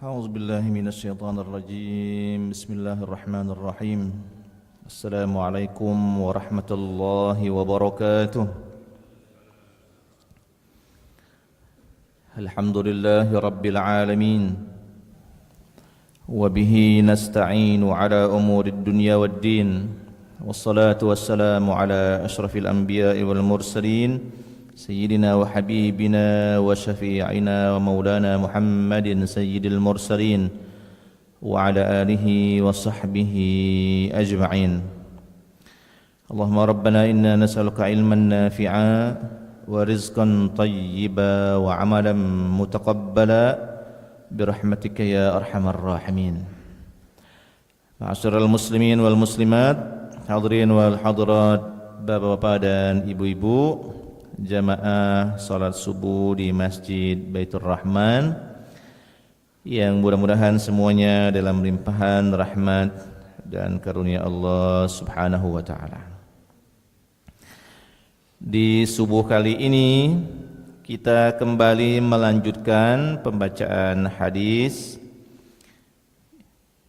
أعوذ بالله من الشيطان الرجيم بسم الله الرحمن الرحيم السلام عليكم ورحمة الله وبركاته الحمد لله رب العالمين وبه نستعين على أمور الدنيا والدين والصلاة والسلام على أشرف الأنبياء والمرسلين سيدنا وحبيبنا وشفيعنا ومولانا محمد سيد المرسلين وعلى آله وصحبه أجمعين اللهم ربنا إنا نسألك علما نافعا ورزقا طيبا وعملا متقبلا برحمتك يا أرحم الراحمين معاشر المسلمين والmuslimat, hadirin wal hadirat, bapak-bapak dan ibu-ibu, jamaah salat subuh di Masjid Baitur Rahman yang mudah-mudahan semuanya dalam limpahan rahmat dan karunia Allah Subhanahu wa taala. Di subuh kali ini kita kembali melanjutkan pembacaan hadis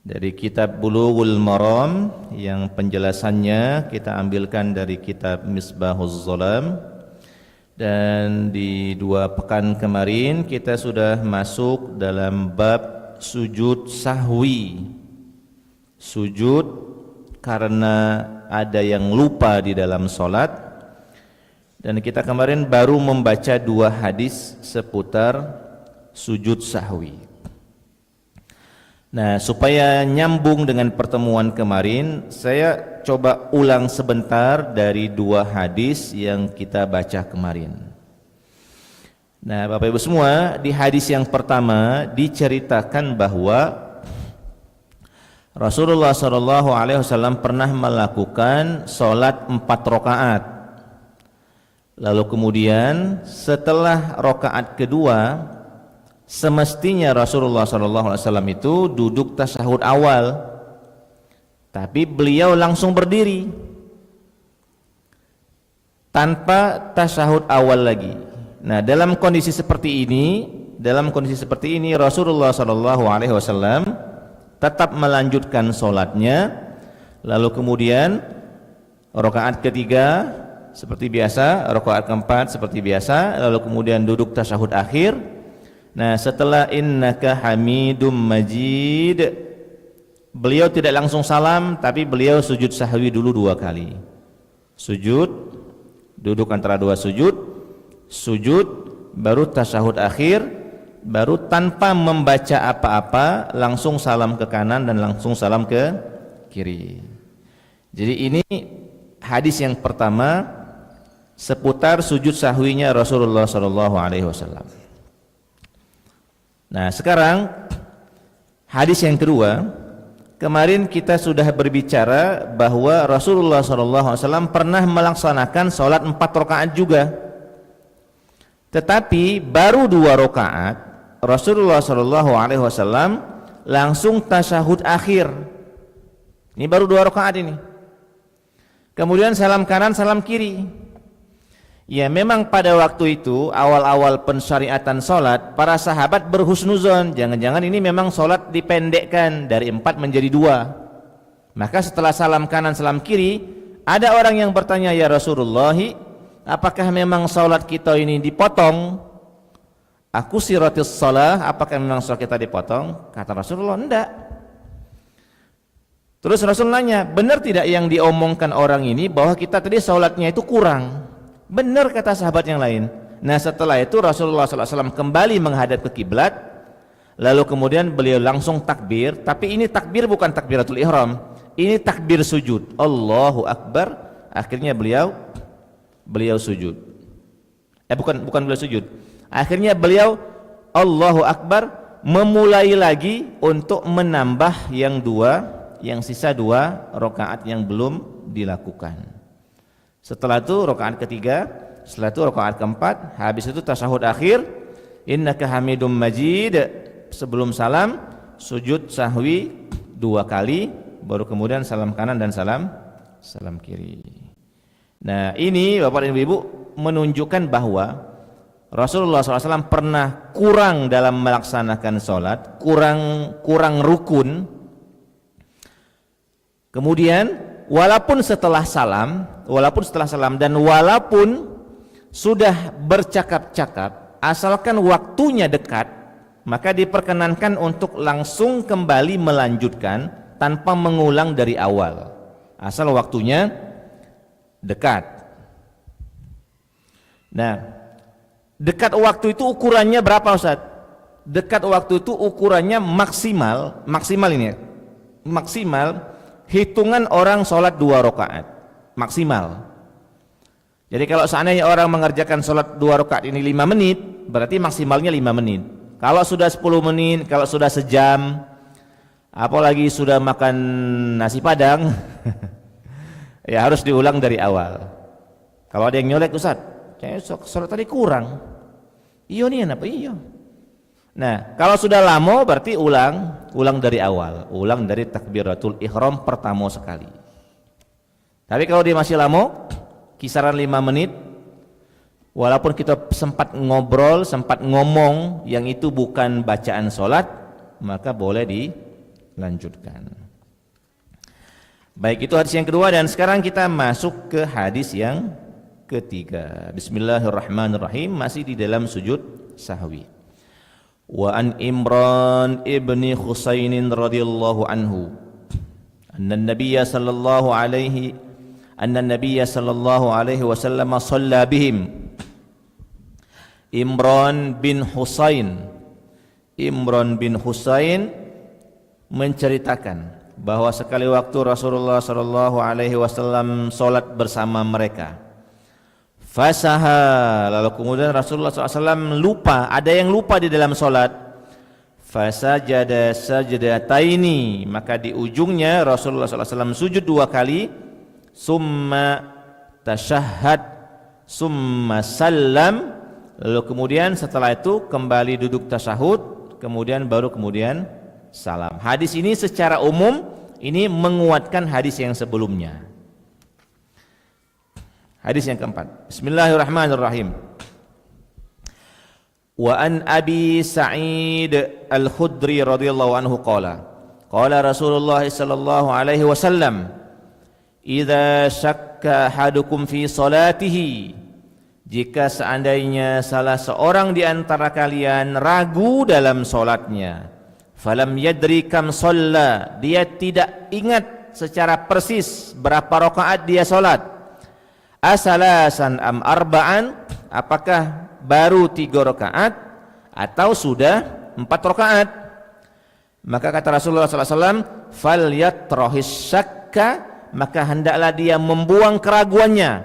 dari kitab Bulughul Maram yang penjelasannya kita ambilkan dari kitab Misbahuz Zalam. Dan di 2 pekan kemarin kita sudah masuk dalam bab sujud sahwi, sujud karena ada yang lupa di dalam solat. Dan kita kemarin baru membaca 2 hadis seputar sujud sahwi. Nah, supaya nyambung dengan pertemuan kemarin, saya coba ulang sebentar dari 2 hadis yang kita baca kemarin. Nah, Bapak Ibu semua, di hadis yang pertama diceritakan bahwa Rasulullah SAW pernah melakukan sholat 4 rakaat. Lalu kemudian setelah rakaat kedua, semestinya Rasulullah SAW itu duduk tasyahud awal, tapi beliau langsung berdiri tanpa tasyahud awal lagi. Nah, dalam kondisi seperti ini Rasulullah SAW tetap melanjutkan sholatnya. Lalu kemudian rakaat ketiga seperti biasa, rakaat keempat seperti biasa, lalu kemudian duduk tasyahud akhir. Nah, setelah innaka hamidum majid, beliau tidak langsung salam, tapi beliau sujud sahwi dulu 2 kali. Sujud, duduk antara 2 sujud, sujud, baru tasyahud akhir, baru tanpa membaca apa-apa langsung salam ke kanan dan langsung salam ke kiri. Jadi ini hadis yang pertama seputar sujud sahwinya Rasulullah SAW. Nah, sekarang hadis yang kedua. Kemarin kita sudah berbicara bahwa Rasulullah SAW pernah melaksanakan sholat 4 rakaat juga. Tetapi baru 2 rakaat Rasulullah SAW langsung tasyahud akhir. Ini baru 2 rakaat ini. Kemudian salam kanan, salam kiri. Ya, memang pada waktu itu awal-awal pensyariatan sholat, para sahabat berhusnuzon, jangan-jangan ini memang sholat dipendekkan dari 4 menjadi 2. Maka setelah salam kanan salam kiri, ada orang yang bertanya, ya Rasulullah, apakah memang sholat kita ini dipotong? Aku siratis sholat, apakah memang sholat kita dipotong? Kata Rasulullah, enggak. Terus Rasul nanya, benar tidak yang diomongkan orang ini bahwa kita tadi sholatnya itu kurang? Benar, kata sahabat yang lain. Nah, setelah itu Rasulullah SAW kembali menghadap ke kiblat, lalu kemudian beliau langsung takbir. Tapi ini takbir bukan takbiratul ihram, ini takbir sujud, Allahu Akbar. Akhirnya beliau sujud. Bukan beliau sujud. Akhirnya beliau Allahu Akbar, memulai lagi untuk menambah yang sisa 2 rakaat yang belum dilakukan. Setelah itu rakaat ketiga, setelah itu rakaat keempat, habis itu tasyahud akhir, innaka hamidum majid, sebelum salam sujud sahwi 2 kali, baru kemudian salam kanan dan salam kiri. Nah, ini Bapak dan Ibu menunjukkan bahwa Rasulullah SAW pernah kurang dalam melaksanakan sholat, kurang rukun. Kemudian walaupun setelah salam dan walaupun sudah bercakap-cakap, asalkan waktunya dekat, maka diperkenankan untuk langsung kembali melanjutkan tanpa mengulang dari awal, asal waktunya dekat. Nah, dekat waktu itu ukurannya berapa, Ustaz? Dekat waktu itu ukurannya maksimal ini ya. Maksimal hitungan orang sholat 2 rakaat. Maksimal. Jadi kalau seandainya orang mengerjakan sholat 2 rakaat ini 5 menit, berarti maksimalnya 5 menit. Kalau sudah 10 menit, kalau sudah sejam, apalagi sudah makan nasi padang, ya harus diulang dari awal. Kalau ada yang nyolek, Ustaz, kayaknya sholat tadi kurang. Iya nih apa iya. Nah, kalau sudah lama berarti ulang dari awal, ulang dari takbiratul ihram pertama sekali. Tapi kalau dia masih lama, kisaran 5 menit, walaupun kita sempat ngobrol, sempat ngomong yang itu bukan bacaan sholat, maka boleh dilanjutkan. Baik, itu hadis yang kedua, dan sekarang kita masuk ke hadis yang ketiga. Bismillahirrahmanirrahim, masih di dalam sujud sahwi. Wa an Imran ibni Husainin radhiyallahu anhu anna an-nabiyya sallallahu alaihi wasallam shalla bihim. Imran bin Husain menceritakan bahwa sekali waktu Rasulullah sallallahu alaihi wasallam salat bersama mereka. Fasaha, lalu kemudian Rasulullah SAW lupa, ada yang lupa di dalam solat. Fasajada sajdataini, maka di ujungnya Rasulullah SAW sujud 2 kali. Summa tasyahhad, summa salam, lalu kemudian setelah itu kembali duduk tasyahud, kemudian salam. Hadis ini secara umum ini menguatkan hadis yang sebelumnya. Hadis yang keempat. Bismillahirrahmanirrahim. Wa an Abi Sa'id Al-Khudri radhiyallahu anhu qala Rasulullah sallallahu alaihi wasallam, idza syakka ahadukum fi salatihi, jika seandainya salah seorang di antara kalian ragu dalam salatnya, falam yadri kam shalla, dia tidak ingat secara persis berapa rakaat dia salat. Asalasan am arba'an, apakah baru 3 rakaat atau sudah 4 rakaat? Maka kata Rasulullah SAW, falyatrahis syakka, maka hendaklah dia membuang keraguannya,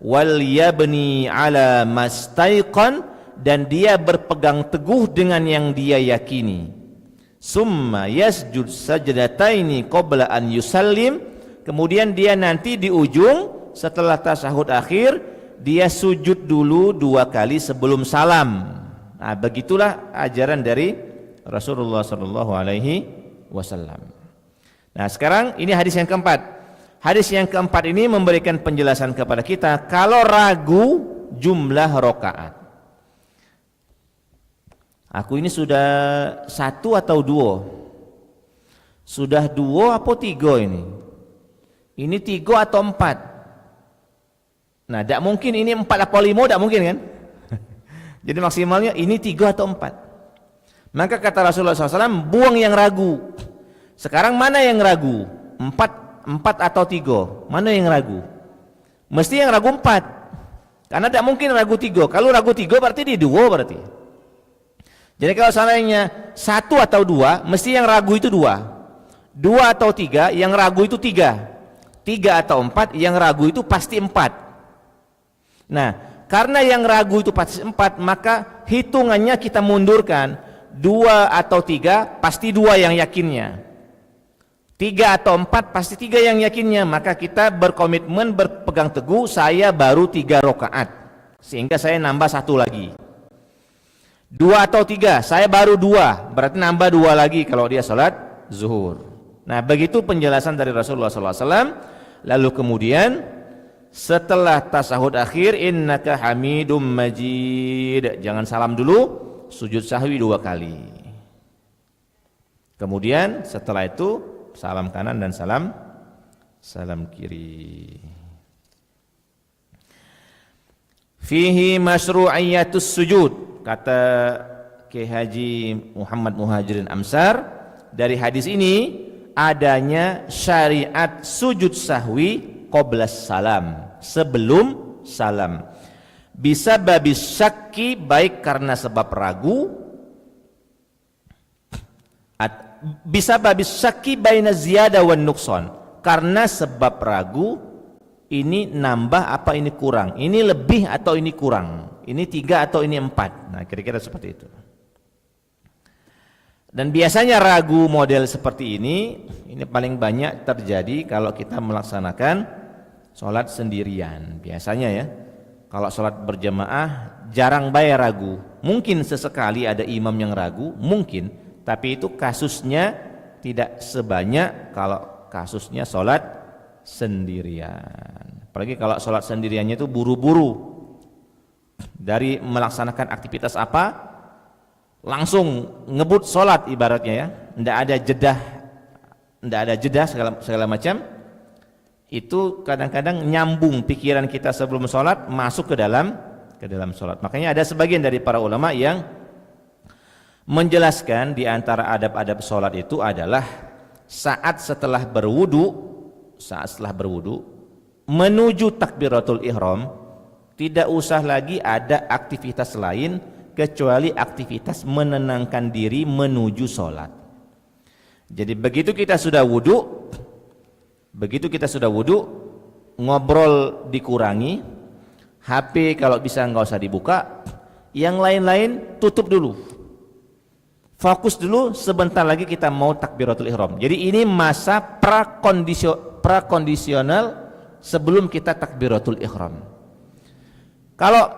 wal yabni ala mastaiqan, dan dia berpegang teguh dengan yang dia yakini. Summa yasjud sajdataini qabla an yusallim, kemudian dia nanti di ujung setelah tasyahud akhir dia sujud dulu 2 kali sebelum salam. Nah, begitulah ajaran dari Rasulullah sallallahu alaihi wasallam. Nah, sekarang ini hadis yang keempat. Hadis yang keempat ini memberikan penjelasan kepada kita kalau ragu jumlah rakaat. Aku ini sudah 1 atau 2? Sudah 2 atau 3 ini? Ini 3 atau 4? Nah, tidak mungkin ini 4 atau 5, tidak mungkin kan? Jadi maksimalnya ini 3 atau 4. Maka kata Rasulullah SAW, buang yang ragu. Sekarang mana yang ragu? 4 atau 3? Mana yang ragu? Mesti yang ragu 4. Karena tidak mungkin ragu 3. Kalau ragu 3 berarti di 2 berarti. Jadi kalau seandainya 1 atau 2, mesti yang ragu itu 2. 2 atau 3, yang ragu itu 3. 3 atau 4, yang ragu itu pasti 4. Nah, karena yang ragu itu pasti 4, maka hitungannya kita mundurkan. 2 atau 3 pasti 2 yang yakinnya. 3 atau 4 pasti 3 yang yakinnya. Maka kita berkomitmen, berpegang teguh, saya baru 3 rakaat, sehingga saya nambah 1 lagi. 2 atau 3, saya baru 2, berarti nambah 2 lagi kalau dia salat zuhur. Nah, begitu penjelasan dari Rasulullah SAW. Lalu kemudian setelah tasyahud akhir innaka hamidum majid. Jangan salam dulu, sujud sahwi 2 kali. Kemudian setelah itu salam kanan dan salam kiri. Fihi masyru'iyatus sujud, kata Kiai Haji Muhammad Muhajirin Amsar, dari hadis ini adanya syariat sujud sahwi qablas salam, sebelum salam. Bisa babis syakki, baik karena sebab ragu, bisa babis syakki baina ziyada wan nuqsan, karena sebab ragu, ini nambah apa ini kurang, ini lebih atau ini kurang, ini 3 atau ini 4. Nah, kira-kira seperti itu. Dan biasanya ragu model seperti ini paling banyak terjadi kalau kita melaksanakan sholat sendirian. Biasanya ya, kalau sholat berjamaah jarang bayar ragu. Mungkin sesekali ada imam yang ragu, mungkin, tapi itu kasusnya tidak sebanyak kalau kasusnya sholat sendirian. Apalagi kalau sholat sendiriannya itu buru-buru dari melaksanakan aktivitas apa, langsung ngebut sholat ibaratnya ya, ndak ada jeda segala macam. Itu kadang-kadang nyambung pikiran kita sebelum sholat masuk ke dalam sholat. Makanya ada sebagian dari para ulama yang menjelaskan di antara adab-adab sholat itu adalah saat setelah berwudu menuju takbiratul ihram, tidak usah lagi ada aktivitas lain kecuali aktivitas menenangkan diri menuju sholat. Jadi begitu kita sudah wudu, ngobrol dikurangi, HP kalau bisa nggak usah dibuka, yang lain-lain tutup dulu, fokus dulu, sebentar lagi kita mau takbiratul ihram. Jadi ini masa prakondisional sebelum kita takbiratul ihram. Kalau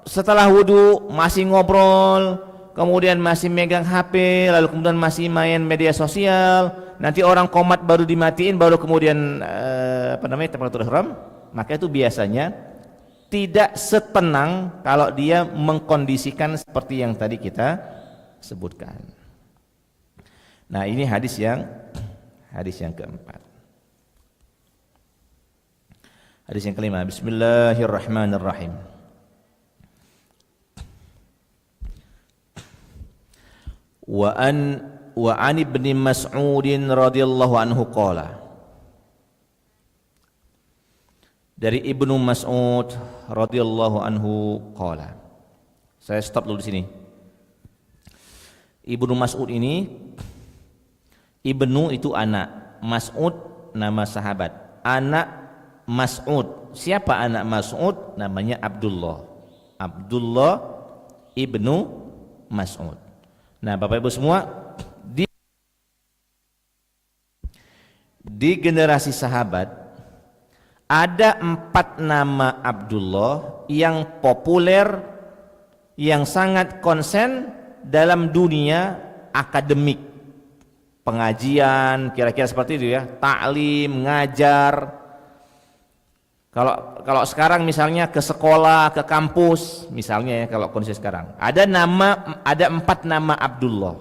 setelah wudu masih ngobrol, kemudian masih megang HP, lalu kemudian masih main media sosial, nanti orang komat baru dimatiin, baru kemudian takbiratul ihram, maka itu biasanya tidak setenang kalau dia mengkondisikan seperti yang tadi kita sebutkan. Nah, ini hadis yang keempat. Hadis yang kelima, bismillahirrahmanirrahim. Wa an ibni Mas'udin radhiyallahu anhu qala, dari Ibnu Mas'ud radhiyallahu anhu qala. Saya stop dulu di sini. Ibnu Mas'ud ini, Ibnu itu anak, Mas'ud nama sahabat. Anak Mas'ud, siapa anak Mas'ud? Namanya Abdullah Ibnu Mas'ud. Nah, Bapak Ibu semua, di generasi sahabat ada 4 nama Abdullah yang populer, yang sangat konsen dalam dunia akademik, pengajian, kira-kira seperti itu ya, taklim, ngajar. Kalau sekarang misalnya ke sekolah, ke kampus, misalnya ya, kalau kondisi sekarang ada 4 nama Abdullah.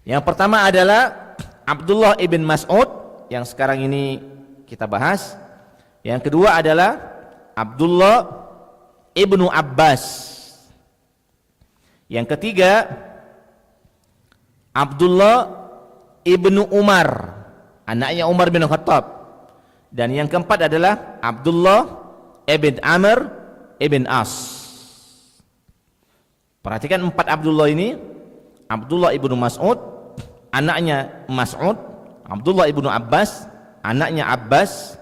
Yang pertama adalah Abdullah ibn Mas'ud yang sekarang ini kita bahas. Yang kedua adalah Abdullah ibnu Abbas. Yang ketiga Abdullah ibnu Umar, anaknya Umar bin Khattab. Dan yang keempat adalah Abdullah ibn Amr ibn As. Perhatikan 4 Abdullah ini. Abdullah ibnu Mas'ud, anaknya Mas'ud. Abdullah ibnu Abbas, anaknya Abbas.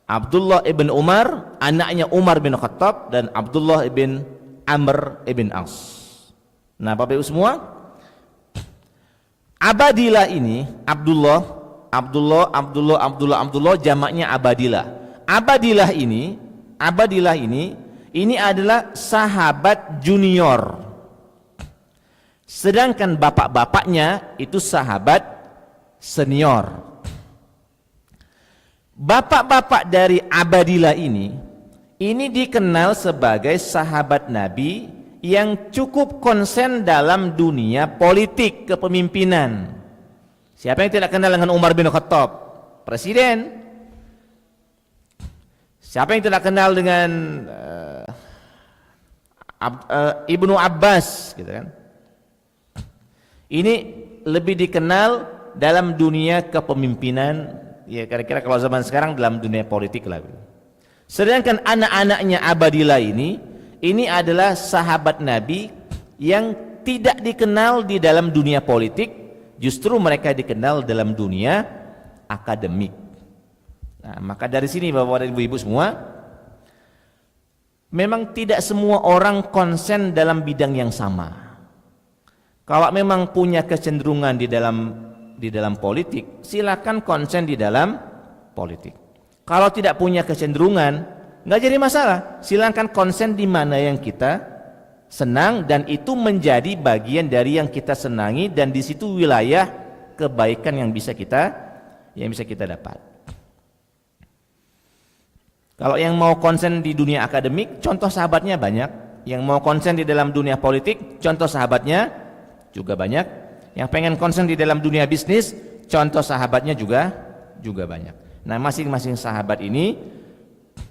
Abdullah ibn Umar, anaknya Umar bin Khattab. Dan Abdullah ibn Amr ibn As. Nah, Bapak Ibu semua, Abadilah ini, Abdullah jamaknya Abadilah. Abadilah ini adalah sahabat junior. Sedangkan bapak-bapaknya itu sahabat senior. Bapak-bapak dari Abadilah ini dikenal sebagai sahabat Nabi yang cukup konsen dalam dunia politik kepemimpinan. Siapa yang tidak kenal dengan Umar bin Khattab, presiden? Siapa yang tidak kenal dengan Ibnu Abbas, gitu kan? Ini lebih dikenal dalam dunia kepemimpinan, ya kira-kira kalau zaman sekarang dalam dunia politik lah. Sedangkan anak-anaknya Abadilah ini adalah sahabat Nabi yang tidak dikenal di dalam dunia politik, justru mereka dikenal dalam dunia akademik. Nah, maka dari sini Bapak dan Ibu-ibu semua, memang tidak semua orang konsen dalam bidang yang sama. Kalau memang punya kecenderungan di dalam politik, silakan konsen di dalam politik. Kalau tidak punya kecenderungan, nggak jadi masalah. Silakan konsen di mana yang kita senang dan itu menjadi bagian dari yang kita senangi, dan di situ wilayah kebaikan yang bisa kita dapat. Kalau yang mau konsen di dunia akademik, contoh sahabatnya banyak. Yang mau konsen di dalam dunia politik, contoh sahabatnya juga banyak. Yang pengen konsen di dalam dunia bisnis, contoh sahabatnya juga banyak. Nah, masing-masing sahabat ini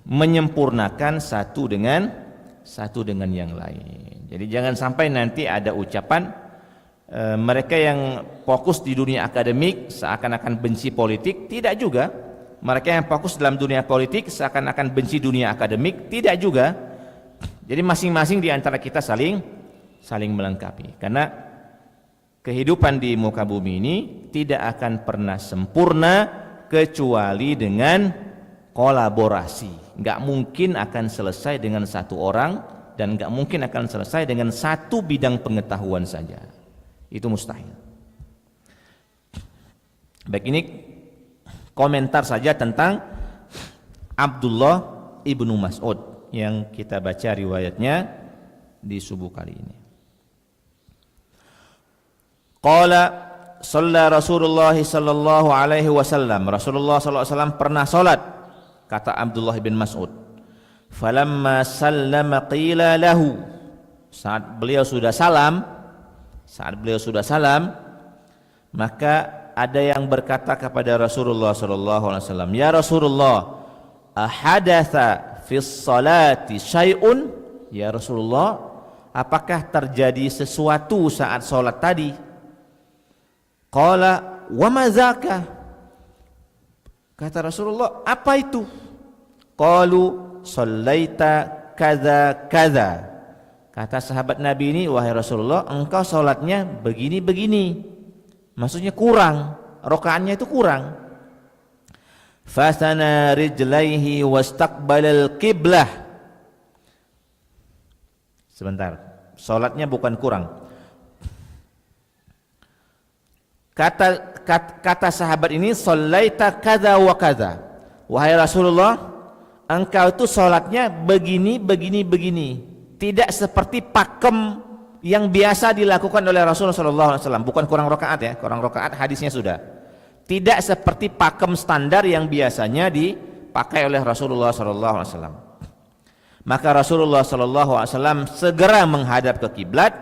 menyempurnakan satu dengan yang lain. Jadi jangan sampai nanti ada ucapan mereka yang fokus di dunia akademik seakan-akan benci politik. Tidak juga. Mereka yang fokus dalam dunia politik seakan-akan benci dunia akademik, tidak juga. Jadi masing-masing di antara kita saling melengkapi. Karena kehidupan di muka bumi ini tidak akan pernah sempurna kecuali dengan kolaborasi. Nggak mungkin akan selesai dengan satu orang, dan nggak mungkin akan selesai dengan satu bidang pengetahuan saja. Itu mustahil. Baik, ini komentar saja tentang Abdullah ibnu Mas'ud yang kita baca riwayatnya di subuh kali ini. Qala shalla Rasulullah sallallahu alaihi wasallam. Rasulullah sallallahu alaihi wasallam pernah salat, kata Abdullah bin Mas'ud. Falamma sallama qila lahu. Saat beliau sudah salam, maka ada yang berkata kepada Rasulullah sallallahu alaihi wasallam, "Ya Rasulullah, ahadatha fis salati syai'un?" Ya Rasulullah, apakah terjadi sesuatu saat salat tadi? Qala wa ma zaka? Kata Rasulullah, apa itu? Qalu shallaita kadza kadza. Kata sahabat Nabi ini, wahai Rasulullah, engkau salatnya begini-begini. Maksudnya kurang, rakaatnya itu kurang. Fasana rijlaihi wastaqbalal qiblah. Sebentar, salatnya bukan kurang. Kata sahabat ini, shallaita kadza wa kadza. Wahai Rasulullah, engkau itu salatnya begini. Tidak seperti pakem yang biasa dilakukan oleh Rasulullah SAW. Bukan kurang rakaat ya, kurang rakaat hadisnya sudah. Tidak seperti pakem standar yang biasanya dipakai oleh Rasulullah SAW. Maka Rasulullah SAW segera menghadap ke kiblat,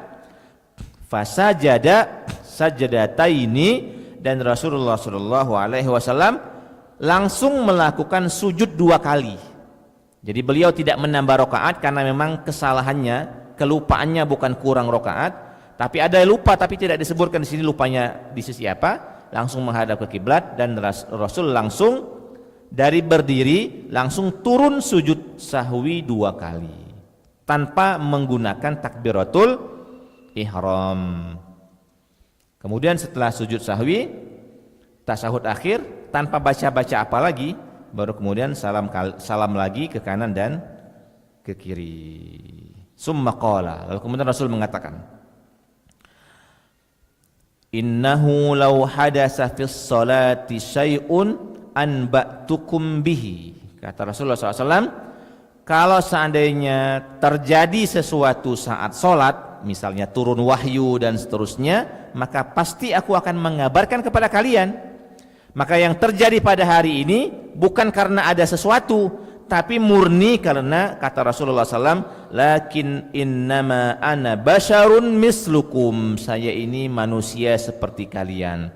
fasajada sajadataini, dan Rasulullah SAW langsung melakukan sujud 2 kali. Jadi beliau tidak menambah rakaat karena memang kesalahannya, kelupaannya bukan kurang rakaat, tapi ada lupa tapi tidak disebutkan di sini lupanya di sisi apa. Langsung menghadap ke kiblat, dan Rasul langsung dari berdiri langsung turun sujud sahwi 2 kali tanpa menggunakan takbiratul ihram. Kemudian setelah sujud sahwi, tasyahud akhir, tanpa baca-baca apa lagi, baru kemudian salam lagi ke kanan dan ke kiri. Summa qala, lalu kemudian Rasul mengatakan, innahu law hadasa fis salati syai'un anba'tukum bihi. Kata Rasulullah SAW, kalau seandainya terjadi sesuatu saat sholat, misalnya turun wahyu dan seterusnya, maka pasti aku akan mengabarkan kepada kalian. Maka yang terjadi pada hari ini bukan karena ada sesuatu, tapi murni karena kata Rasulullah SAW, lakin innama ana basyarun mislukum, saya ini manusia seperti kalian.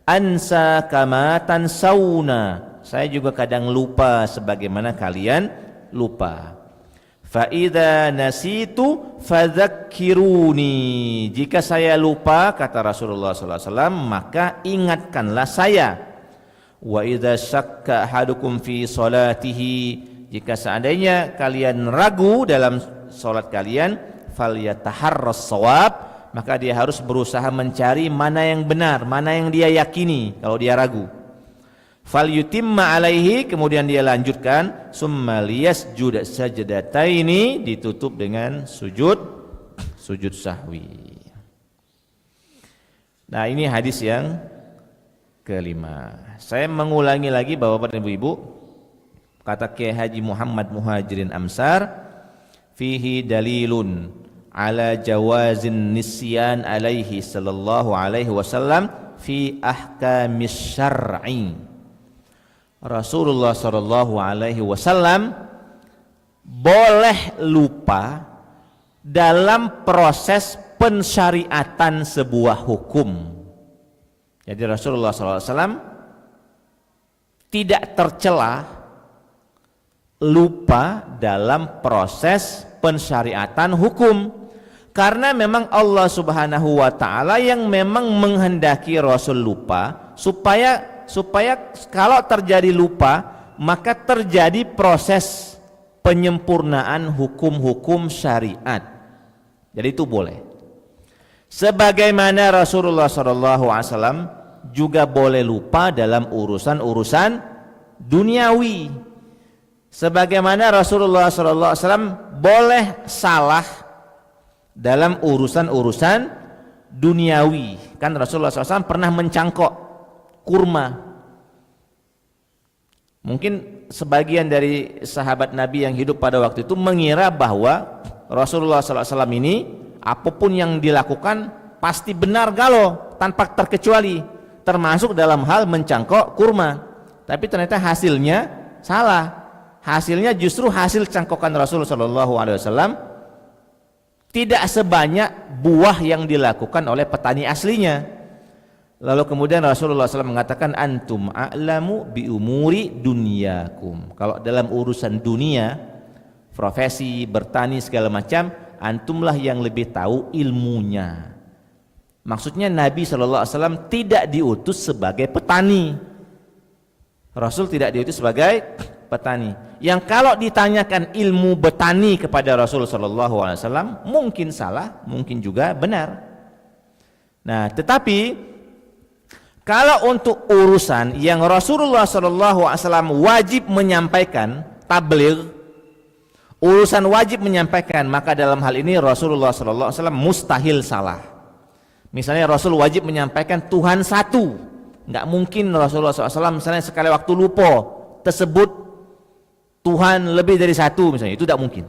Ansa kama tansawna, saya juga kadang lupa sebagaimana kalian lupa. Fa idza nasitu fadzakkiruni, jika saya lupa kata Rasulullah SAW, maka ingatkanlah saya. Wa idza syakka ahadukum fi salatihi, jika seandainya kalian ragu dalam salat kalian, falyataharras shawab, maka dia harus berusaha mencari mana yang benar, mana yang dia yakini kalau dia ragu. Falyutimma alaihi, kemudian dia lanjutkan, summa liyasjud sajdataini, ditutup dengan sujud sahwi. Nah, ini hadis yang kelima. Saya mengulangi lagi Bapak dan Ibu-ibu, kata Kiai Haji Muhammad Muhajirin Amsar, fihi dalilun ala jawazin nisyan alaihi sallallahu alaihi wasallam fi ahkamis syar'i. Rasulullah sallallahu alaihi wasallam boleh lupa dalam proses pensyariatan sebuah hukum. Jadi Rasulullah sallallahu alaihi wasallam tidak tercela lupa dalam proses pensyariatan hukum, karena memang Allah Subhanahu wa taala yang memang menghendaki Rasul lupa supaya kalau terjadi lupa maka terjadi proses penyempurnaan hukum-hukum syariat. Jadi itu boleh. Sebagaimana Rasulullah SAW juga boleh lupa dalam urusan-urusan duniawi. Sebagaimana Rasulullah SAW boleh salah dalam urusan-urusan duniawi. Kan Rasulullah SAW pernah mencangkok kurma. Mungkin sebagian dari sahabat Nabi yang hidup pada waktu itu mengira bahwa Rasulullah SAW ini apapun yang dilakukan pasti benar galau tanpa terkecuali, termasuk dalam hal mencangkok kurma. Tapi ternyata hasilnya salah. Hasilnya justru hasil cangkokan Rasulullah SAW tidak sebanyak buah yang dilakukan oleh petani aslinya. Lalu kemudian Rasulullah SAW mengatakan, antum a'lamu bi umuri dunyakum. Kalau dalam urusan dunia, profesi, bertani segala macam, antumlah yang lebih tahu ilmunya. Maksudnya Nabi SAW tidak diutus sebagai petani. Rasul tidak diutus sebagai petani. Yang kalau ditanyakan ilmu petani kepada Rasul SAW, mungkin salah, mungkin juga benar. Nah, tetapi kalau untuk urusan yang Rasulullah SAW wajib menyampaikan, tabligh, urusan wajib menyampaikan, maka dalam hal ini Rasulullah SAW mustahil salah. Misalnya Rasul wajib menyampaikan Tuhan satu, nggak mungkin Rasulullah SAW misalnya sekali waktu lupa tersebut Tuhan lebih dari satu, misalnya itu tidak mungkin.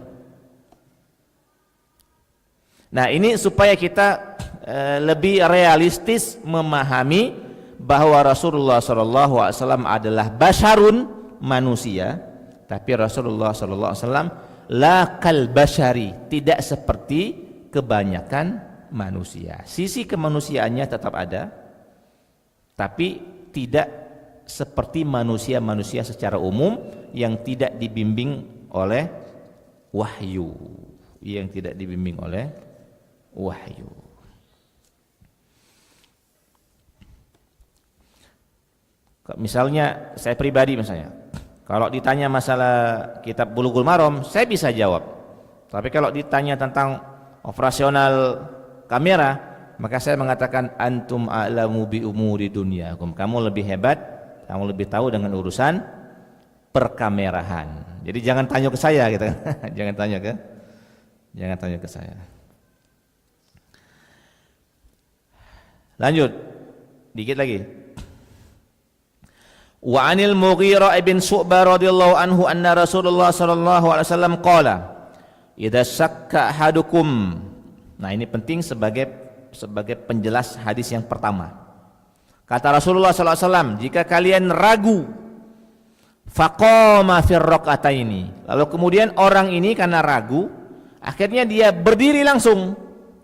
Nah, ini supaya kita lebih realistis memahami bahwa Rasulullah SAW adalah basyarun, manusia, tapi Rasulullah SAW la kal basyari, tidak seperti kebanyakan manusia. Sisi kemanusiaannya tetap ada, tapi tidak seperti manusia-manusia secara umum yang tidak dibimbing oleh wahyu, yang tidak dibimbing oleh wahyu. Misalnya saya pribadi, misalnya kalau ditanya masalah kitab Bulughul Maram, saya bisa jawab. Tapi kalau ditanya tentang operasional kamera, maka saya mengatakan antum a'lamu bi umuri dunyakum. Kamu lebih hebat, kamu lebih tahu dengan urusan perkamerahan. Jadi jangan tanya ke saya gitu. Jangan tanya ke saya. Lanjut. Dikit lagi. Wa 'anil Mughirah bin Syu'bah radhiyallahu anhu anna Rasulullah sallallahu alaihi wasallam qala, "Idza syakka ahadukum." Nah, ini penting sebagai penjelas hadis yang pertama. Kata Rasulullah sallallahu alaihi wasallam, jika kalian ragu Faqama fir raqataini. Lalu kemudian orang ini karena ragu, akhirnya dia berdiri langsung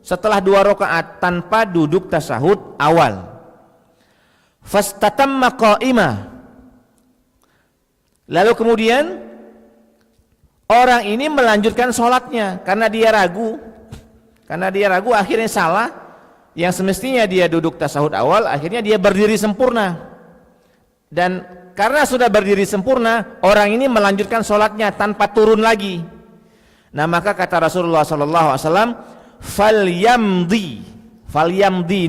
setelah 2 rakaat tanpa duduk tasyahud awal. Fastatamma qa'imah. Lalu kemudian orang ini melanjutkan sholatnya karena dia ragu. Karena dia ragu akhirnya salah. Yang semestinya dia duduk tasyahud awal, akhirnya dia berdiri sempurna. Dan karena sudah berdiri sempurna, orang ini melanjutkan sholatnya tanpa turun lagi. Nah, maka kata Rasulullah SAW, falyamdi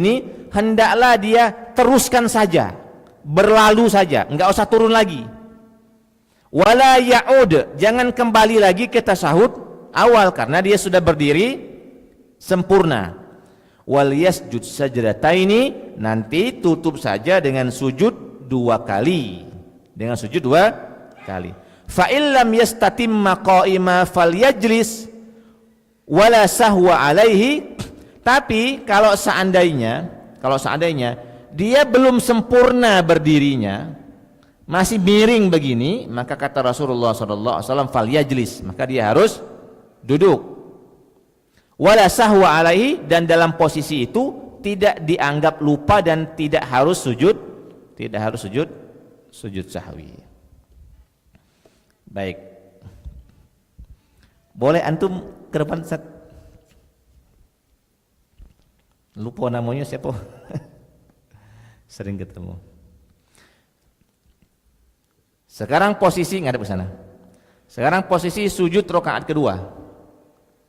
ini hendaklah dia teruskan saja, berlalu saja, enggak usah turun lagi. Wala ya'ud, jangan kembali lagi ke tasyahud awal karena dia sudah berdiri sempurna. Wal yasjud sajdataini, nanti tutup saja dengan sujud 2 kali. Dengan sujud 2 kali. Fa illam yastatimma qa'ima falyajlis wala sahwa alaihi. Tapi kalau seandainya dia belum sempurna berdirinya, masih miring begini, maka kata Rasulullah SAW, falyajlis, maka dia harus duduk. Wala sahwa alaihi, dan dalam posisi itu tidak dianggap lupa dan tidak harus sujud sahwi. Baik. Boleh antum ke depan, Ustaz? Lupa namanya siapa? Sering ketemu. Sekarang posisi ngadep ke sana. Sekarang posisi sujud rakaat kedua.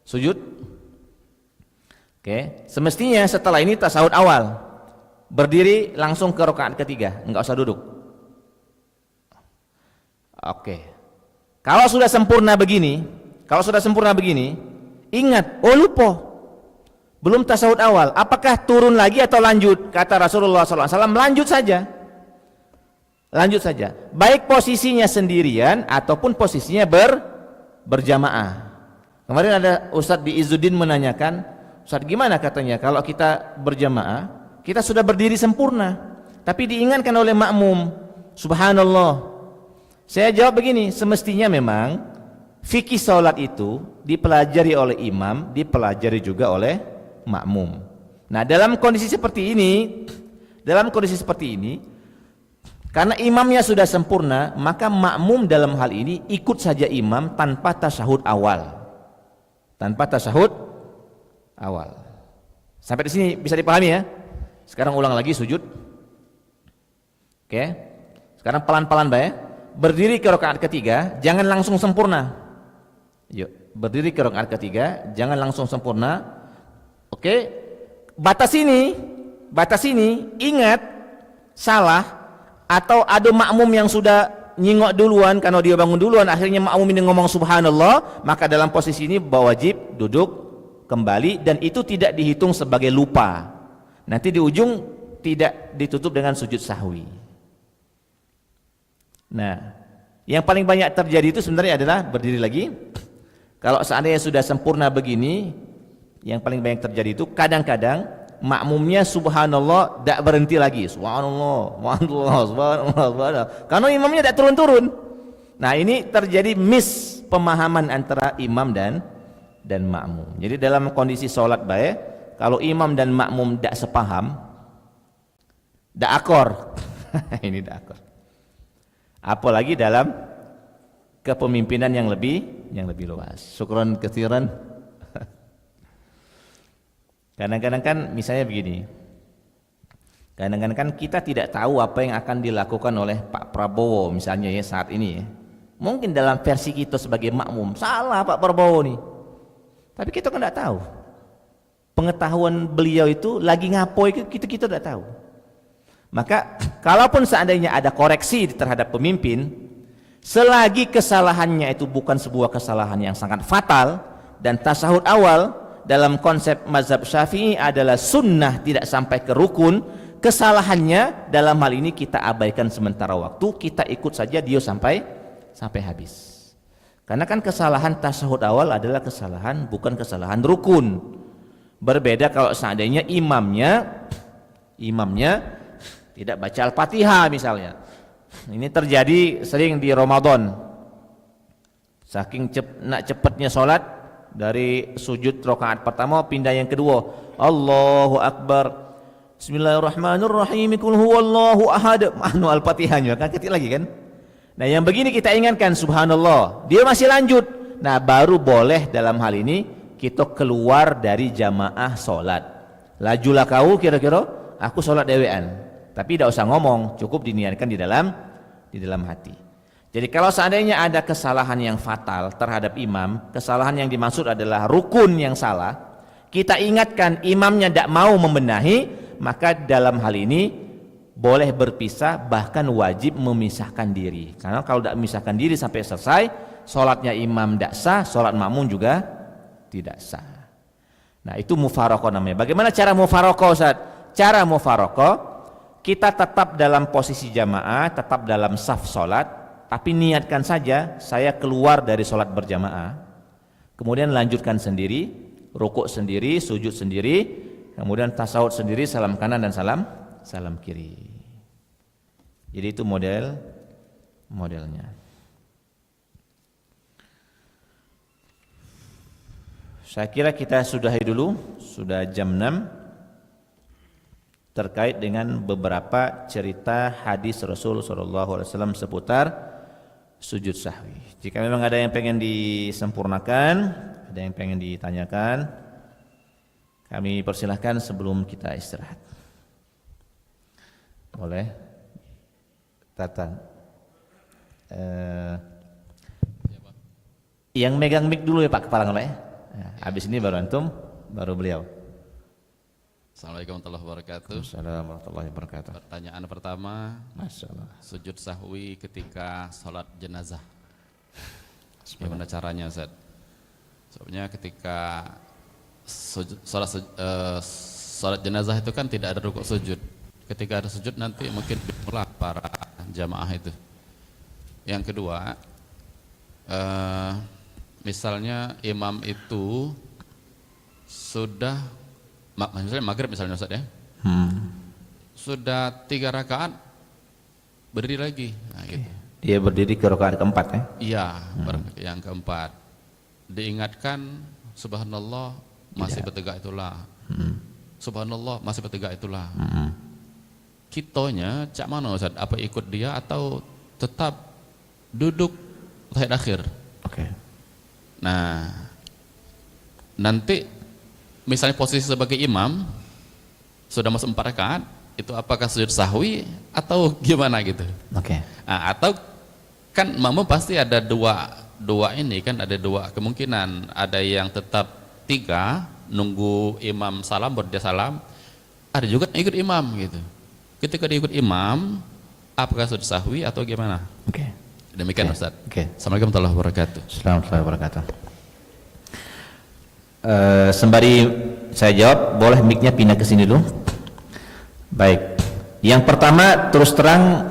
Sujud. Oke, semestinya setelah ini tasyahud awal. Berdiri langsung ke rakaat ketiga, enggak usah duduk. Oke. Kalau sudah sempurna begini, ingat, oh lupa. Belum tasyahud awal, apakah turun lagi atau lanjut? Kata Rasulullah SAW, lanjut saja. Lanjut saja. Baik posisinya sendirian ataupun posisinya berjamaah. Kemarin ada Ustadz di Izzuddin menanyakan, Ustadz gimana katanya kalau kita berjamaah, kita sudah berdiri sempurna, tapi diingatkan oleh makmum, subhanallah. Saya jawab begini, semestinya memang fikih salat itu dipelajari oleh imam, dipelajari juga oleh makmum. Nah, dalam kondisi seperti ini, karena imamnya sudah sempurna, maka makmum dalam hal ini ikut saja imam tanpa tasyahud awal. Sampai di sini bisa dipahami ya? Sekarang ulang lagi sujud. Oke. Sekarang pelan-pelan baik. Berdiri ke rakaat ketiga, jangan langsung sempurna. Yuk, berdiri ke rakaat ketiga, jangan langsung sempurna. Oke. Batas ini, ingat salah atau ada makmum yang sudah nyingok duluan karena dia bangun duluan, akhirnya makmum ini ngomong subhanallah, maka dalam posisi ini wajib duduk kembali dan itu tidak dihitung sebagai lupa. Nanti di ujung tidak ditutup dengan sujud sahwi. Nah, yang paling banyak terjadi itu sebenarnya adalah berdiri lagi. Kalau seandainya sudah sempurna begini, yang paling banyak terjadi itu kadang-kadang makmumnya subhanallah tidak berhenti lagi, subhanallah, subhanallah, karena imamnya tidak turun-turun. Nah, ini terjadi miss pemahaman antara imam dan makmum. Jadi dalam kondisi sholat baik, kalau imam dan makmum tidak sepaham, tidak akor, ini tidak akor. Apalagi dalam kepemimpinan yang lebih luas. Syukran katsiran. Kadang-kadang kan misalnya begini, kadang-kadang kan kita tidak tahu apa yang akan dilakukan oleh Pak Prabowo misalnya ya saat ini ya. Mungkin dalam versi kita sebagai makmum salah Pak Prabowo nih, tapi kita kan tidak tahu pengetahuan beliau itu lagi ngapain, kita tidak tahu. Maka kalaupun seandainya ada koreksi terhadap pemimpin, selagi kesalahannya itu bukan sebuah kesalahan yang sangat fatal, dan tasyahud awal dalam konsep mazhab Syafi'i adalah sunnah, tidak sampai ke rukun, kesalahannya dalam hal ini kita abaikan sementara waktu, kita ikut saja dia sampai habis. Karena kan kesalahan tasyahud awal adalah kesalahan, bukan kesalahan rukun. Berbeda kalau seandainya imamnya tidak baca Al-Fatihah misalnya, Ini terjadi sering di Ramadan. Saking nak cepatnya sholat, dari sujud rakaat pertama pindah yang kedua, Allahu Akbar, Bismillahirrahmanirrahim, Qul huwallahu ahad, ma'nu al-Fatihahnya kan ketik lagi kan. Nah yang begini kita ingatkan, subhanallah, dia masih lanjut. Nah baru boleh dalam hal ini kita keluar dari jamaah sholat. Lajulah kau kira-kira, aku sholat dewean, tapi tidak usah ngomong, cukup diniatkan di dalam hati. Jadi kalau seandainya ada kesalahan yang fatal terhadap imam, kesalahan yang dimaksud adalah rukun yang salah, kita ingatkan imamnya tidak mau membenahi, maka dalam hal ini boleh berpisah, bahkan wajib memisahkan diri. Karena kalau tidak memisahkan diri sampai selesai, sholatnya imam tidak sah, sholat makmum juga tidak sah. Nah itu mufarokoh namanya. Bagaimana cara mufarokoh, Ustaz? Cara mufarokoh, kita tetap dalam posisi jamaah, tetap dalam saf sholat, tapi niatkan saja saya keluar dari sholat berjamaah, kemudian lanjutkan sendiri, rukuk sendiri, sujud sendiri, kemudian tasawuf sendiri, salam kanan dan salam kiri. Jadi itu modelnya. Saya kira kita sudahi dulu, sudah jam 6, terkait dengan beberapa cerita hadis Rasul SAW seputar sujud sahwi. Jika memang ada yang pengen disempurnakan, ada yang pengen ditanyakan, kami persilahkan sebelum kita istirahat. Boleh? Tatan. Yang megang mic dulu ya Pak Kepala Ngelak ya. Habis ini baru antum, baru beliau. Assalamualaikum warahmatullahi wabarakatuh. Assalamualaikum warahmatullahi wabarakatuh. Pertanyaan pertama, Masalah. sujud sahwi ketika sholat jenazah. Bagaimana caranya, Ustaz? Soalnya ketika sholat jenazah itu kan tidak ada rukuk sujud. Ketika ada sujud nanti mungkin bingung para jamaah itu. Yang kedua, misalnya imam itu sudah misalnya maghrib misalnya Ustaz ya, sudah 3 rakaat berdiri lagi, nah, gitu. Dia berdiri ke rakaat keempat ya? Iya, yang keempat diingatkan subhanallah masih bertegak itulah, subhanallah masih bertegak itulah. Kitonya cak mana Ustaz? Apa ikut dia atau tetap duduk tahiyat akhir? Oke. Nah, nanti misalnya posisi sebagai imam sudah masuk 4 rakaat, itu apakah sujud sahwi atau gimana gitu? Oke. Nah, atau kan makmum pasti ada dua ini kan, ada 2 kemungkinan, ada yang tetap 3 nunggu imam salam baru dia salam, ada juga yang ikut imam gitu. Ketika dia ikut imam, apakah sujud sahwi atau gimana? Oke. Demikian Ustaz. Oke. Assalamualaikum warahmatullahi wabarakatuh. Assalamualaikum warahmatullahi wabarakatuh. Sembari saya jawab, boleh mic-nya pindah ke sini dulu. Baik. Yang pertama, terus terang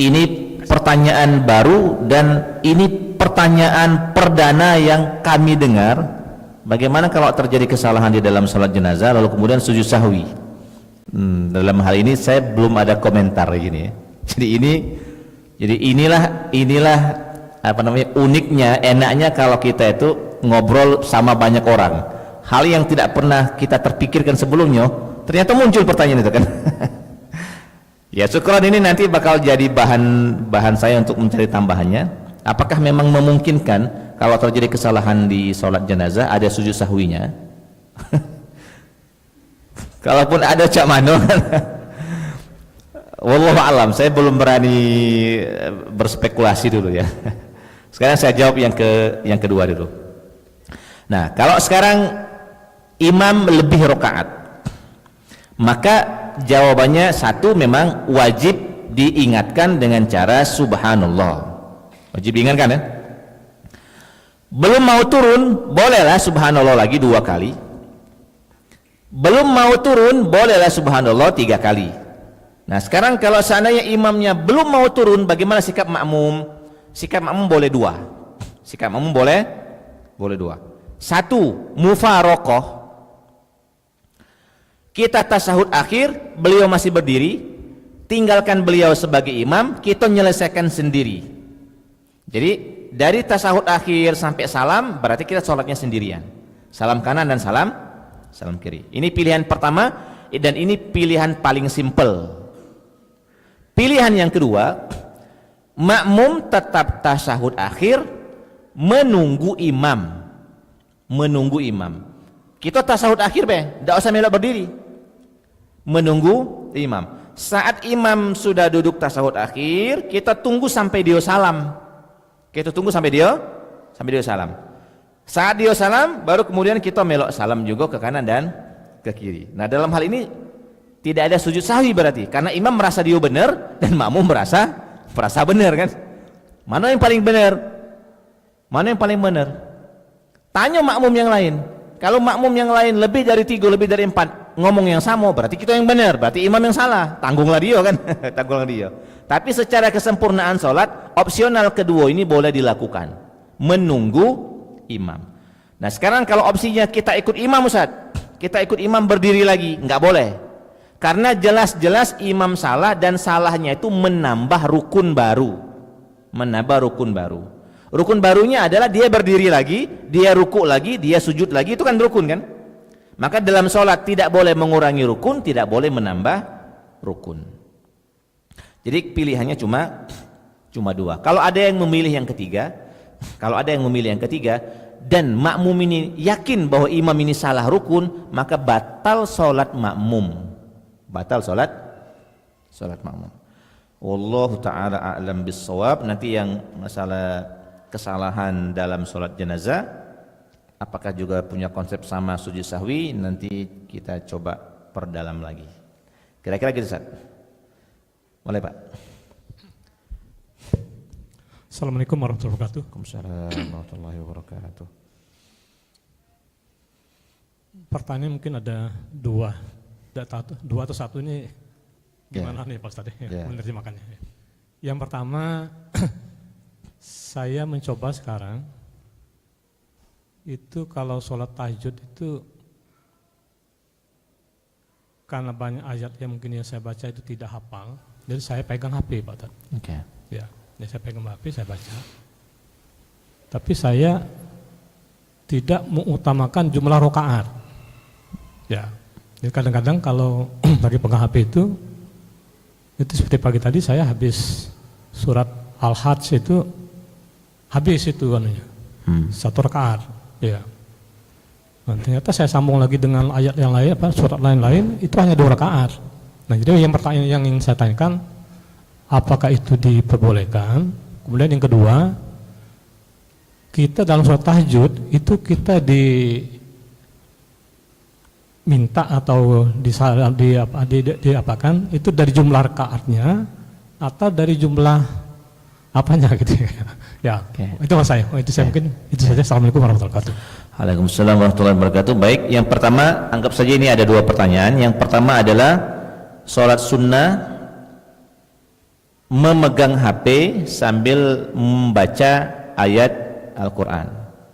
ini pertanyaan baru dan ini pertanyaan perdana yang kami dengar. Bagaimana kalau terjadi kesalahan di dalam sholat jenazah lalu kemudian sujud sahwi? Dalam hal ini saya belum ada komentar gini ya. Jadi inilah apa namanya, uniknya, enaknya kalau kita itu ngobrol sama banyak orang, hal yang tidak pernah kita terpikirkan sebelumnya ternyata muncul pertanyaan itu kan. Ya syukuran, ini nanti bakal jadi bahan saya untuk mencari tambahannya. Apakah memang memungkinkan kalau terjadi kesalahan di sholat jenazah ada sujud sahwinya? Kalaupun ada cak mano kan. Wallahu alam, saya belum berani berspekulasi dulu ya. Sekarang saya jawab yang kedua dulu. Nah, kalau sekarang imam lebih rakaat, maka jawabannya satu, memang wajib diingatkan dengan cara subhanallah. Wajib diingatkan ya. Belum mau turun, bolehlah subhanallah lagi 2 kali. Belum mau turun, bolehlah subhanallah 3 kali. Nah, sekarang kalau seandainya imamnya belum mau turun, bagaimana sikap makmum? Sikap makmum boleh 2. Sikap makmum boleh 2. 1, mufarokoh. Kita tasahud akhir, beliau masih berdiri, tinggalkan beliau sebagai imam, kita menyelesaikan sendiri. Jadi dari tasahud akhir sampai salam berarti kita sholatnya sendirian, salam kanan dan salam kiri. Ini pilihan pertama dan ini pilihan paling simple. Pilihan yang kedua, makmum tetap tasahud akhir menunggu imam. Kita tasahud akhir tidak usah melok berdiri, menunggu imam. Saat imam sudah duduk tasahud akhir, kita tunggu sampai dia salam. Salam. Saat dia salam, baru kemudian kita melok salam juga ke kanan dan ke kiri. Nah, dalam hal ini tidak ada sujud sahwi berarti, karena imam merasa dia benar dan makmum merasa benar kan? Mana yang paling benar? Tanya makmum yang lain. Kalau makmum yang lain lebih dari 3, lebih dari 4 ngomong yang sama, berarti kita yang benar, berarti imam yang salah. Tanggunglah dia kan? Tanggunglah dia. Tapi secara kesempurnaan sholat, opsional kedua ini boleh dilakukan, menunggu imam. Nah, sekarang kalau opsinya kita ikut imam, Ustaz, kita ikut imam berdiri lagi, nggak boleh. Karena jelas-jelas imam salah dan salahnya itu menambah rukun baru. Rukun barunya adalah dia berdiri lagi, dia ruku lagi, dia sujud lagi, itu kan rukun kan? Maka dalam sholat tidak boleh mengurangi rukun, tidak boleh menambah rukun. Jadi pilihannya cuma 2. Kalau ada yang memilih yang ketiga, dan makmum ini yakin bahwa imam ini salah rukun, maka batal sholat makmum. Wallahu ta'ala a'lam bissawab. Nanti yang masalah kesalahan dalam sholat jenazah, apakah juga punya konsep sama sujud sahwi, nanti kita coba perdalam lagi. Kira-kira gitu, Ustaz. Boleh, Pak. Assalamualaikum warahmatullahi wabarakatuh. Waalaikumsalam warahmatullahi wabarakatuh. Pertanyaan mungkin ada 2. Tidak tahu 2 atau 1 ini gimana nih Pak Ustadz menerjemahkannya. Yang pertama, saya mencoba sekarang itu kalau sholat tahajud itu karena banyak ayat yang mungkin yang saya baca itu tidak hafal, jadi saya pegang HP Pak Ustadz. Oke. Ya, saya pegang HP, saya baca. Tapi saya tidak mengutamakan jumlah rakaat. Ya. Jadi kadang-kadang kalau lagi pegang HP itu seperti pagi tadi saya habis surat Al-Hajj itu habis itu anunya. 1 rakaat. Ya. Nah, ternyata saya sambung lagi dengan ayat yang lain, surat lain-lain itu hanya 2 rakaat. Nah, jadi yang pertanyaan yang ingin saya tanyakan, apakah itu diperbolehkan? Kemudian yang kedua, kita dalam sholat tahajud itu kita diminta atau diapakan itu dari jumlah rakaatnya atau dari jumlah apanya gitu ya. Itu mas saya. Itu saya mungkin itu saja. Assalamualaikum warahmatullahi wabarakatuh. Waalaikumsalam warahmatullahi wabarakatuh. Baik, yang pertama anggap saja ini ada 2 pertanyaan. Yang pertama adalah sholat sunnah memegang HP sambil membaca ayat Al-Quran.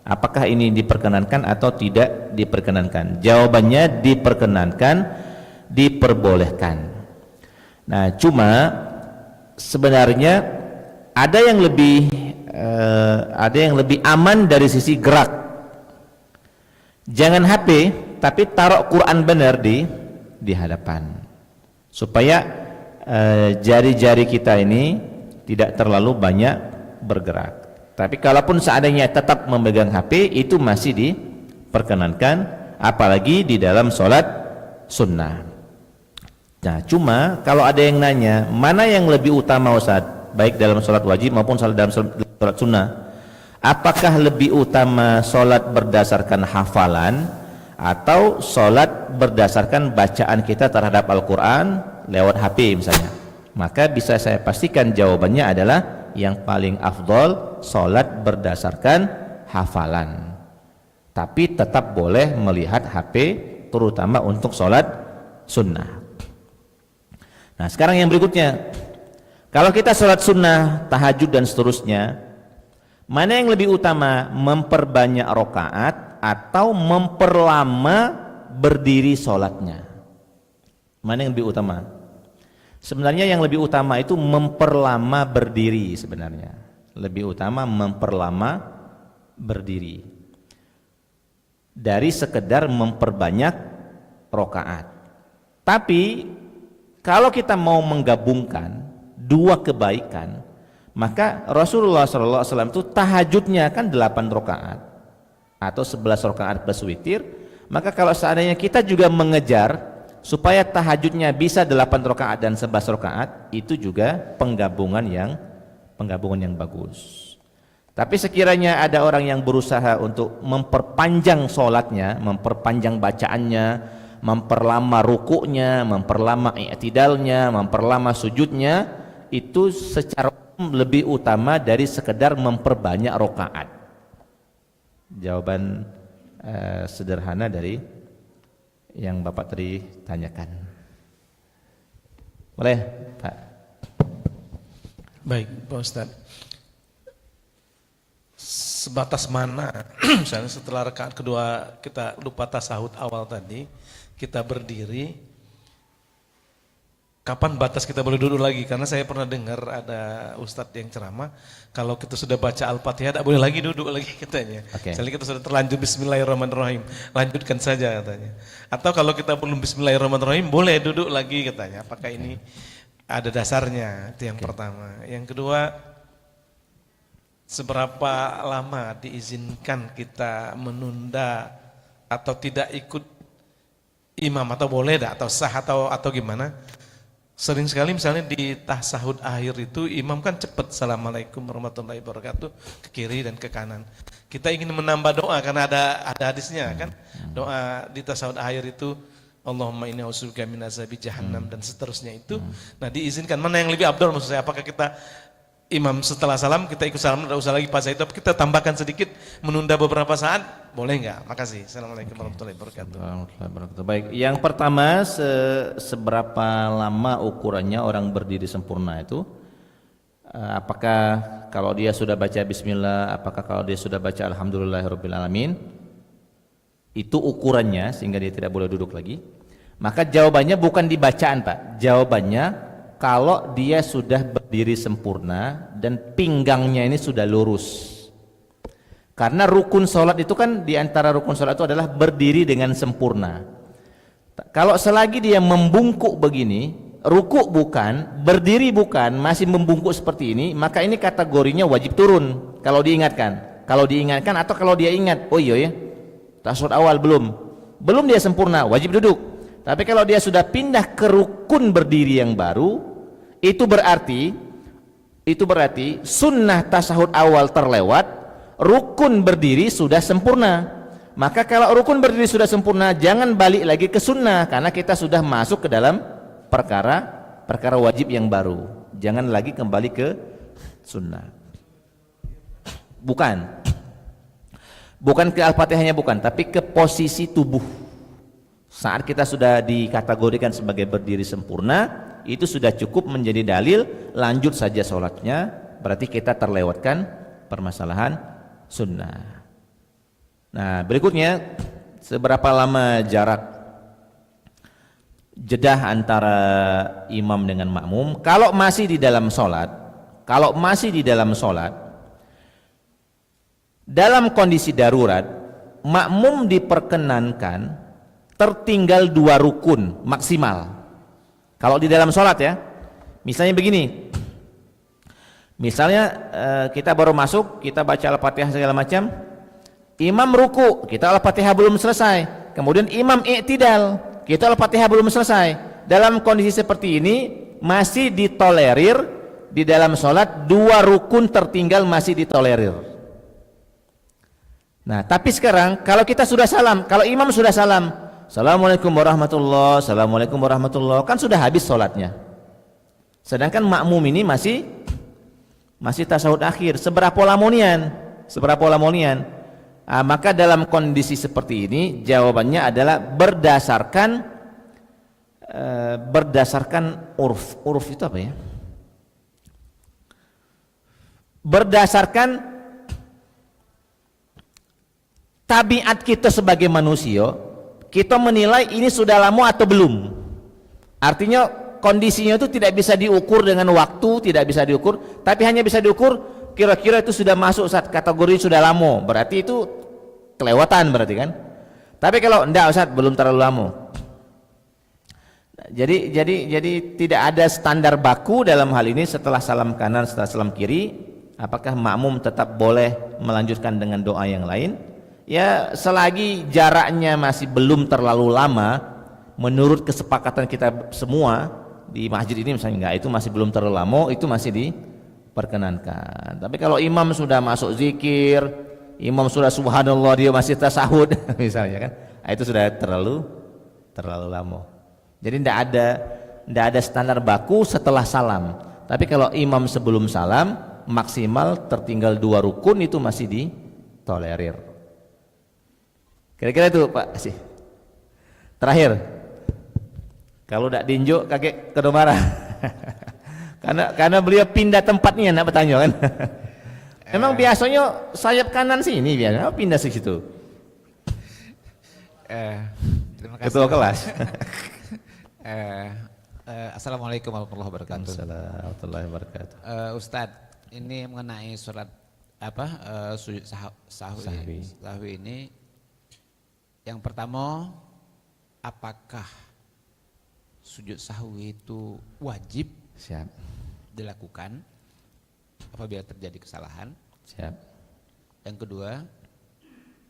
Apakah ini diperkenankan atau tidak diperkenankan? Jawabannya diperkenankan, diperbolehkan. Nah, cuma sebenarnya ada yang lebih aman dari sisi gerak. Jangan HP, tapi taruh Quran benar di hadapan, supaya jari-jari kita ini tidak terlalu banyak bergerak. Tapi kalaupun seandainya tetap memegang HP, itu masih diperkenankan, apalagi di dalam sholat sunnah. Nah, cuma kalau ada yang nanya, mana yang lebih utama Ustaz, baik dalam sholat wajib maupun dalam sholat sunnah, apakah lebih utama sholat berdasarkan hafalan atau sholat berdasarkan bacaan kita terhadap Al-Quran lewat HP misalnya? Maka bisa saya pastikan jawabannya adalah yang paling afdol sholat berdasarkan hafalan, tapi tetap boleh melihat HP terutama untuk sholat sunnah. Nah, sekarang yang berikutnya, kalau kita sholat sunnah, tahajud dan seterusnya, mana yang lebih utama, memperbanyak rakaat atau memperlama berdiri sholatnya? Mana yang lebih utama? Sebenarnya yang lebih utama itu memperlama berdiri sebenarnya. Lebih utama memperlama berdiri dari sekedar memperbanyak rokaat. Tapi kalau kita mau menggabungkan dua kebaikan, maka Rasulullah SAW itu tahajudnya kan 8 rokaat atau 11 rokaat plus witir. Maka kalau seandainya kita juga mengejar supaya tahajudnya bisa 8 rakaat dan 11 rakaat, itu juga penggabungan yang bagus. Tapi sekiranya ada orang yang berusaha untuk memperpanjang sholatnya, memperpanjang bacaannya, memperlama rukuknya, memperlama i'tidalnya, memperlama sujudnya, itu secara lebih utama dari sekedar memperbanyak rakaat. Jawaban sederhana dari yang Bapak tadi tanyakan. Boleh, Pak? Baik, Pak Ustadz. Sebatas mana, misalnya setelah rakaat kedua kita lupa tasahud awal tadi, kita berdiri, kapan batas kita boleh duduk lagi? Karena saya pernah dengar ada Ustadz yang ceramah, kalau kita sudah baca Al-Fatihah tidak boleh lagi duduk lagi katanya. Misalnya kita sudah terlanjur Bismillahirrahmanirrahim, lanjutkan saja katanya. Atau kalau kita belum Bismillahirrahmanirrahim, boleh duduk lagi katanya. Apakah ini ada dasarnya? Itu yang pertama. Yang kedua, seberapa lama diizinkan kita menunda atau tidak ikut imam, atau boleh tidak, atau sah, atau gimana? Sering sekali misalnya di tasahud akhir itu imam kan cepat Assalamualaikum warahmatullahi wabarakatuh ke kiri dan ke kanan. Kita ingin menambah doa karena ada hadisnya kan. Doa di tasahud akhir itu Allahumma inni a'udzubika min azabi jahannam dan seterusnya itu. Nah, diizinkan. Mana yang lebih abdul maksud saya? Apakah kita imam setelah salam kita ikut salam, tidak usah lagi pas itu, kita tambahkan sedikit menunda beberapa saat, boleh enggak? Makasih. Assalamualaikum warahmatullahi wabarakatuh. Baik, yang pertama seberapa lama ukurannya orang berdiri sempurna itu? Apakah kalau dia sudah baca bismillah, apakah kalau dia sudah baca alhamdulillahirabbil alamin? Itu ukurannya sehingga dia tidak boleh duduk lagi. Maka jawabannya bukan di bacaan, Pak. Jawabannya kalau dia sudah berdiri sempurna dan pinggangnya ini sudah lurus. Karena rukun sholat itu kan, diantara rukun sholat itu adalah berdiri dengan sempurna. Kalau selagi dia membungkuk begini, rukuk bukan, berdiri bukan, masih membungkuk seperti ini, maka ini kategorinya wajib turun kalau diingatkan. Kalau diingatkan atau kalau dia ingat, oh iya ya, tasawuf awal belum dia sempurna, wajib duduk. Tapi kalau dia sudah pindah ke rukun berdiri yang baru, itu berarti sunnah tasahud awal terlewat, rukun berdiri sudah sempurna. Maka kalau rukun berdiri sudah sempurna, jangan balik lagi ke sunnah, karena kita sudah masuk ke dalam perkara wajib yang baru. Jangan lagi kembali ke sunnah. Bukan ke Al-Fatihahnya, bukan, tapi ke posisi tubuh. Saat kita sudah dikategorikan sebagai berdiri sempurna, itu sudah cukup menjadi dalil, lanjut saja sholatnya, berarti kita terlewatkan permasalahan sunnah. Nah, berikutnya, seberapa lama jarak jedah antara imam dengan makmum? Kalau masih di dalam sholat, dalam kondisi darurat, makmum diperkenankan tertinggal 2 rukun maksimal. Kalau di dalam sholat ya, misalnya begini, misalnya kita baru masuk, kita baca Al-Fatihah segala macam, imam ruku, kita Al-Fatihah belum selesai, kemudian imam i'tidal, kita Al-Fatihah belum selesai. Dalam kondisi seperti ini masih ditolerir di dalam sholat, 2 rukun tertinggal masih ditolerir. Nah, tapi sekarang kalau kita sudah salam, kalau imam sudah salam, Assalamualaikum warahmatullahi, Assalamualaikum warahmatullahi, kan sudah habis sholatnya. Sedangkan makmum ini masih tasawuf akhir, seberapa lamonian. Maka dalam kondisi seperti ini jawabannya adalah berdasarkan urf itu apa ya? Berdasarkan tabiat kita sebagai manusia, kita menilai ini sudah lama atau belum. Artinya kondisinya itu tidak bisa diukur dengan waktu, tidak bisa diukur, tapi hanya bisa diukur kira-kira itu sudah masuk saat kategori sudah lama, berarti itu kelewatan berarti kan. Tapi kalau enggak Ustaz, belum terlalu lama. Jadi tidak ada standar baku dalam hal ini. Setelah salam kanan, setelah salam kiri, apakah makmum tetap boleh melanjutkan dengan doa yang lain? Ya, selagi jaraknya masih belum terlalu lama, menurut kesepakatan kita semua di masjid ini misalnya, enggak, itu masih belum terlalu lama, itu masih diperkenankan. Tapi kalau imam sudah masuk zikir, imam sudah subhanallah, dia masih tasahud misalnya kan, itu sudah terlalu lama. Jadi tidak ada standar baku setelah salam. Tapi kalau imam sebelum salam maksimal tertinggal 2 rukun itu masih ditolerir. Kira-kira itu Pak sih. Terakhir, kalau tidak diinjuk kakek kena marah. karena beliau pindah tempatnya, nak bertanya kan. Emang biasanya sayap kanan sini biasanya pindah ke situ. Terima kasih. Ketua kelas. Assalamualaikum warahmatullahi wabarakatuh. Assalamualaikum warahmatullahi wabarakatuh. Ustadz, ini mengenai surat sujud sahwi ini. Yang pertama, apakah sujud sahwi itu wajib Siap. dilakukan apabila terjadi kesalahan? Siap. Yang kedua,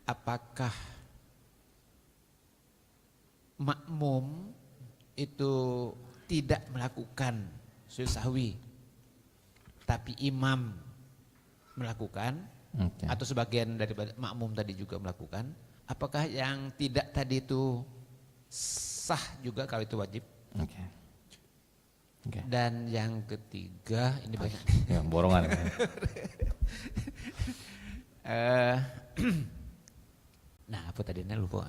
apakah makmum itu tidak melakukan sujud sahwi tapi imam melakukan, atau sebagian daripada makmum tadi juga melakukan, apakah yang tidak tadi itu sah juga kalau itu wajib? Oke. Dan yang ketiga, ini banyak Ya, borongan. nah apa tadi, lupa.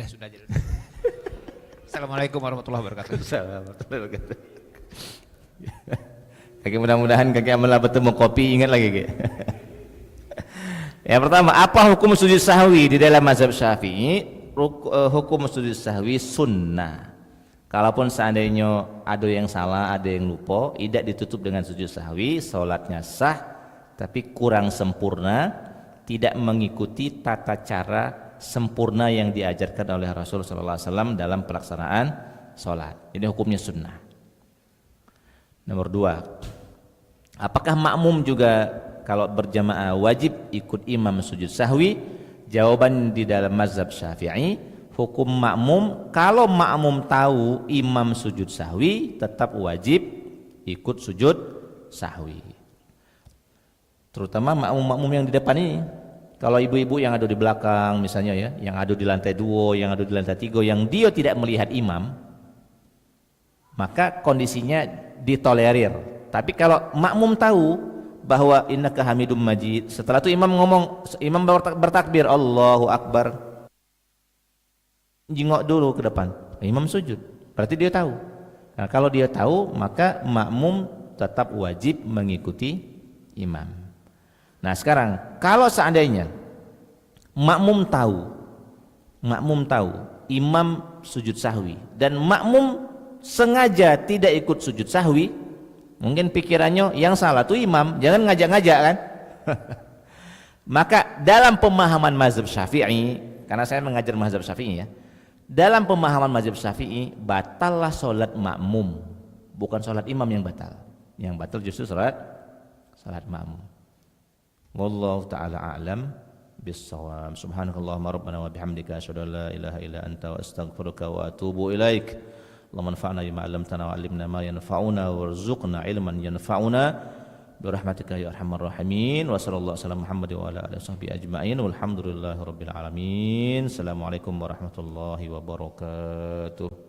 Sudah aja. Assalamualaikum warahmatullahi wabarakatuh. Kakek mudah-mudahan kakek malah bertemu kopi, ingat lagi kakek. Yang pertama, apa hukum sujud sahwi di dalam mazhab Syafi'i? Hukum sujud sahwi sunnah. Kalaupun seandainya ada yang salah, ada yang lupa, tidak ditutup dengan sujud sahwi, salatnya sah, tapi kurang sempurna, tidak mengikuti tata cara sempurna yang diajarkan oleh Rasul sallallahu alaihi wasallam dalam pelaksanaan salat. Ini hukumnya sunnah. Nomor 2, apakah makmum juga kalau berjamaah wajib ikut imam sujud sahwi? Jawaban di dalam mazhab Syafi'i, hukum makmum, kalau makmum tahu imam sujud sahwi, tetap wajib ikut sujud sahwi. Terutama makmum-makmum yang di depan ini. Kalau ibu-ibu yang ada di belakang misalnya ya, yang ada di lantai 2, yang ada di lantai 3, yang dia tidak melihat imam, maka kondisinya ditolerir. Tapi kalau makmum tahu bahwa innaka hamidum majid, setelah itu imam ngomong, imam bertakbir Allahu akbar, jingok dulu ke depan, imam sujud, berarti dia tahu. Nah, kalau dia tahu, maka makmum tetap wajib mengikuti imam. Nah sekarang, kalau seandainya makmum tahu imam sujud sahwi dan makmum sengaja tidak ikut sujud sahwi, mungkin pikirannya yang salah tuh imam, jangan ngajak-ngajak kan. Maka dalam pemahaman mazhab Syafi'i, karena saya mengajar mazhab Syafi'i ya, dalam pemahaman mazhab Syafi'i, batallah salat makmum, bukan salat imam yang batal. Yang batal justru salat makmum. Wallahu ta'ala a'lam bis-shawab. Subhanakallahumma rabbana wa bihamdika asyhadu an la ilaha illa anta wa astaghfiruka wa atubu ilaik. Allahumma anfa'na bima 'allamtana wa 'allimna ma yanfa'una warzuqna ilman yanfa'una birahmatika ya arhamar rahimin. Wa sallallahu alaihi Muhammad wa ala alihi washabbihi ajma'in. Walhamdulillahirabbil alamin. Assalamualaikum warahmatullahi wabarakatuh.